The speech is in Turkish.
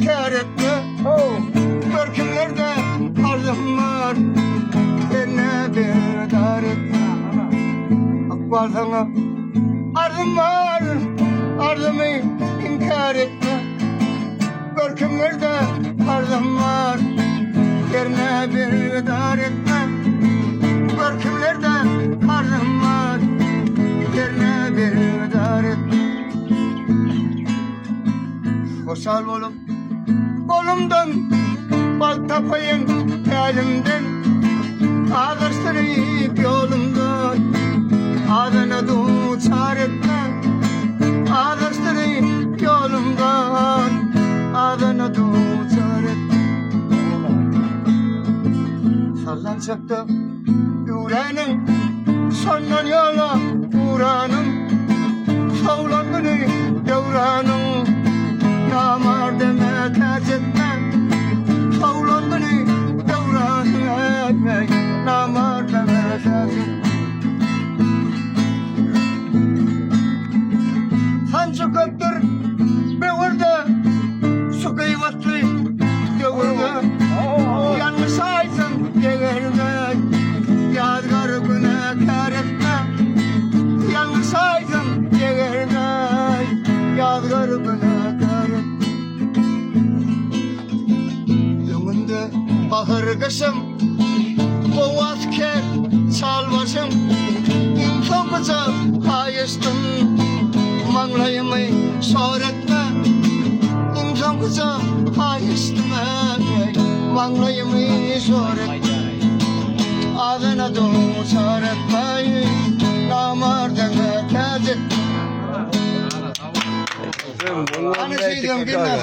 inkar etme. Görkemlerde arzum var, beni bir dar etme. Akbar sana arzum var, arzumu inkar etme. Görkemlerde arzum var, beni bir dar etme. Görkemlerde arzum var, beni bir dar etme. Koşal olup kolumdan, bal tapayın elimden, ağırstırıp yolumdan, adına duçar etme. Ağırstırıp yolumdan, adına duçar etme. Sallanacakta yüreğinin, sondan yola uğranın, savlandığını devranın. Namar deme tercih etme, savlandığını devranın etme. Namar deme tercih etme. Sancı köktür bevrde, su kıymetli devrde. Yanlış aysın devrde, yadigar güne kar etme. Yanlış aysın devrde, yadigar güne kar etme. Önünde bahır kışım, boğaz ker çal başım. İnsan kıza hayıştım, manglayımı sor etme. İnsan kıza hayıştım, manglayımı sor etme. Adına duçar etme, namardan tercih etme. Hani şeyden bilmez.